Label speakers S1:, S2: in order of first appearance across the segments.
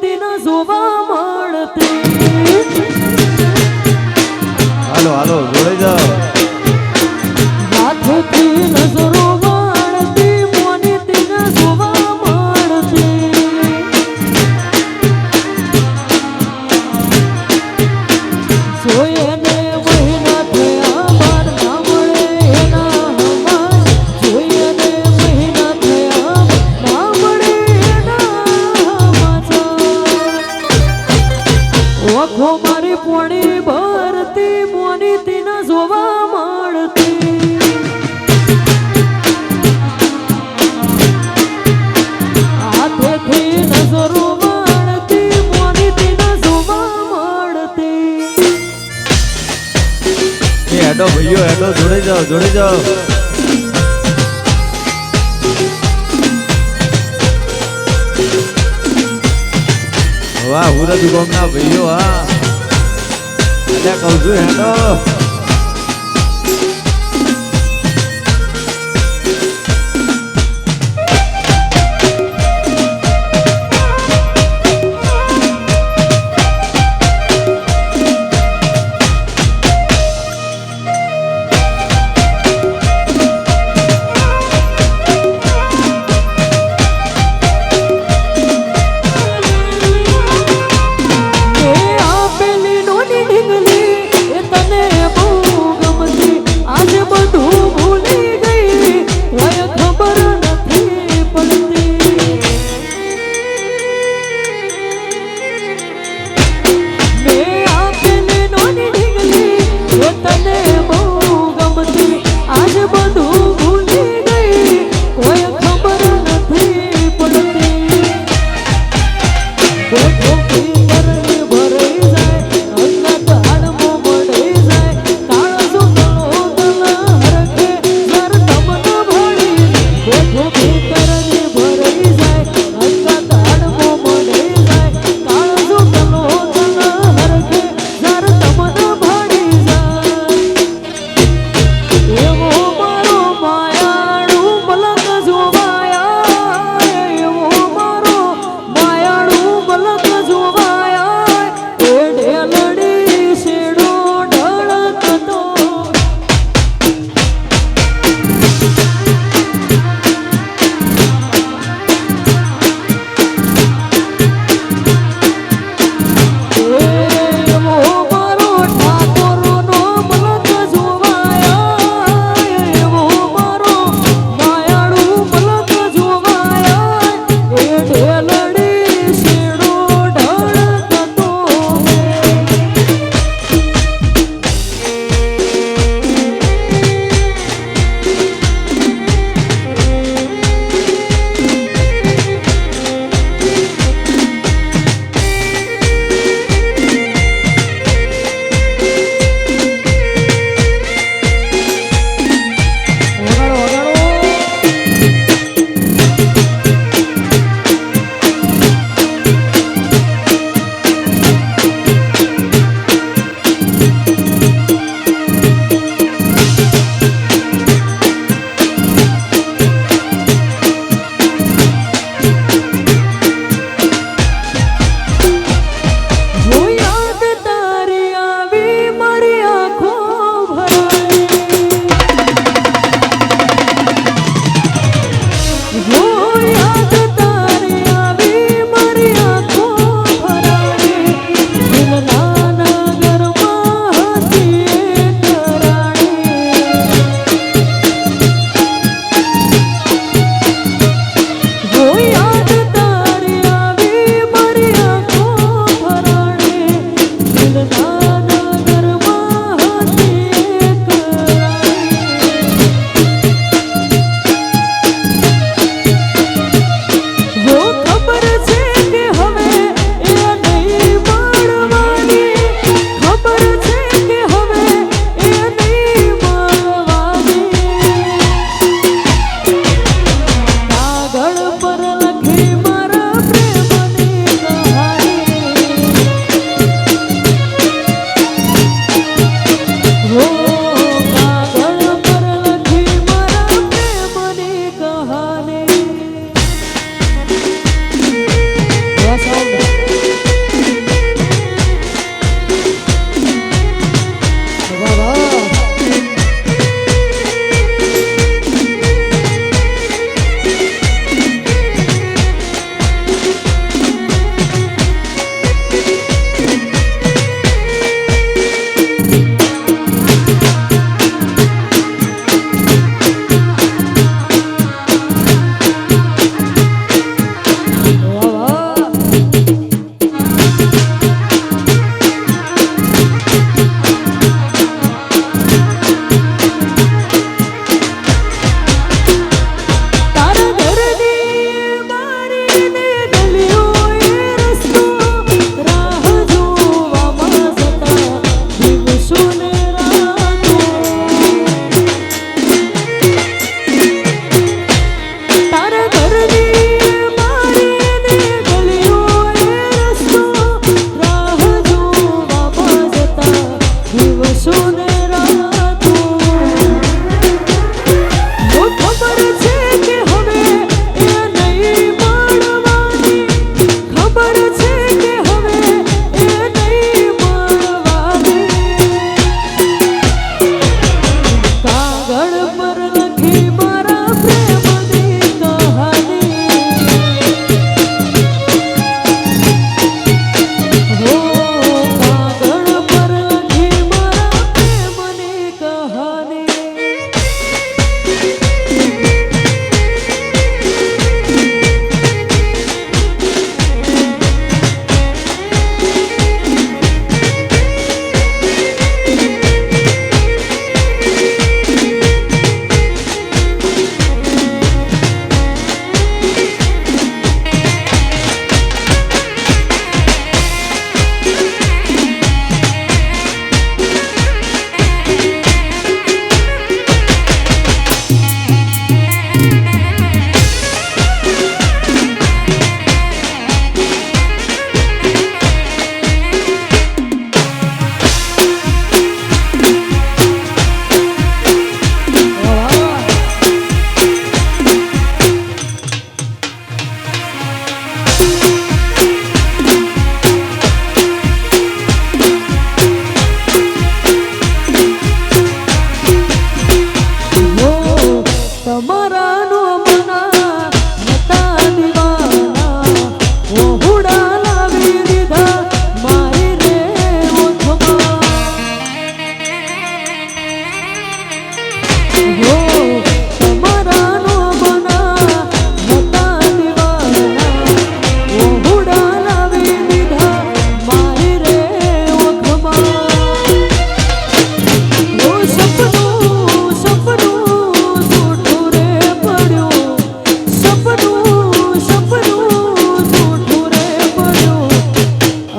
S1: દિન જોવા મળતી.
S2: હાલો હાલો જોડે જાઓ.
S1: હાથથી નજરો વાળતી મોની દિન જોવા મળતી. જોઈએ ને મહિના થયા બાર ના મળે એના હમાર. જોઈએ ને મહિના થયા ના મળે એના હમાર. ઓખો મારી પોણી ભરતી મોની દિન જોવા મળતી. હાથેથી નજરો વાળતી મોની દિન જોવા મળતી.
S2: એ હેડો ભાઈઓ હેડો જોડે જાઓ જોડે જાઓ. વાહ હુરત ગોમના ભાઈઓ હા અલ્યા કહું છું હેડો.
S1: એ આપેલી નોની ઢીંગલી એ તને ખબર છે કે હવે એ નહીં મળવાની. કાગળ પર લખી મારા પ્રેમની કહાની. હો કાગળ પર લખી મારા પ્રેમની કહાની.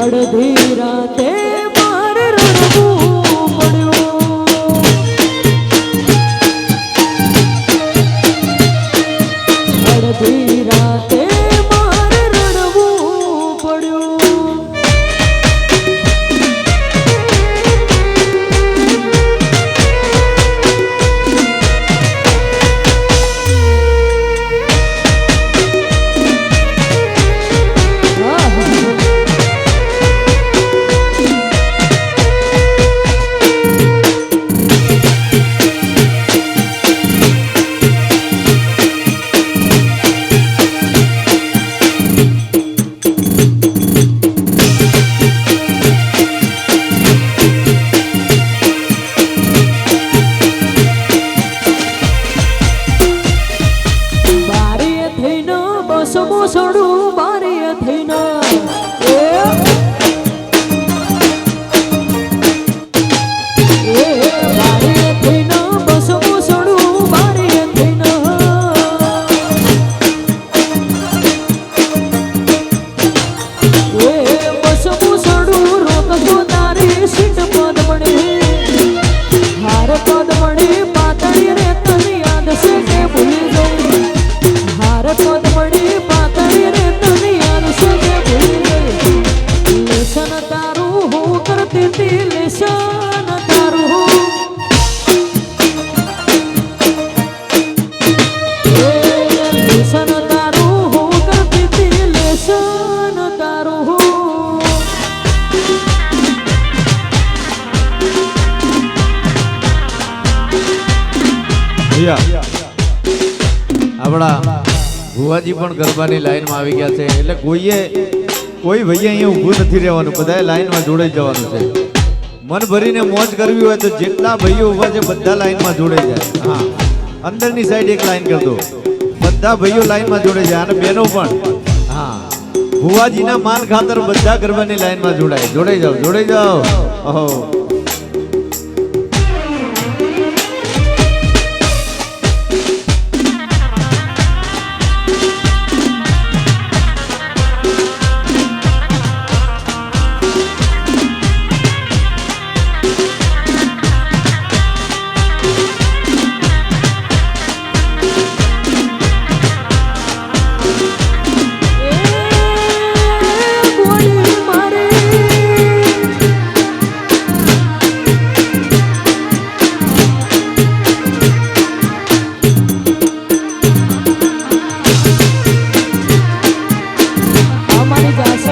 S1: અડધી રાતે મારે રડવું પડ્યું. અડધી રાતે મારે રડવું પડ્યું. સડું બારીએ થઈને બારીએ થઈને બસમું સડું બારીએ થઈને બસમું સડું રોકતો તારી સીટ પદ મળી હાર પદ મળી પાતળી રે તને યાદ છે કે ભૂલી ગઈ હાર પદ મળી પાતળી રે તને યાદ છે કે ભૂલી ગઈ લેશન તારું હું કરતી હતી લેશન તારું લેશન તારું હું કરતી હતી લેશન તારું
S2: આપણા ભુવાજી પણ ગરબાની લાઈનમાં આવી ગયા છે એટલે કોઈ ભાઈ અહીંયા ઊભું નથી રહેવાનું, બધાએ લાઈનમાં જોડાઈ જવાનું છે. મન ભરીને મોજ કરવી હોય તો જેટલા ભાઈઓ ઊભા છે બધા લાઈનમાં જોડાઈ જાય. હા, અંદરની સાઈડ એક લાઈન કરી દો, બધા ભાઈઓ લાઈનમાં જોડાઈ જાય અને બહેનો પણ. હા, ભુવાજીના માન ખાતર બધા ગરબાની લાઈનમાં જોડાઈ જાઓ. ઓહો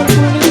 S1: પુણ્ય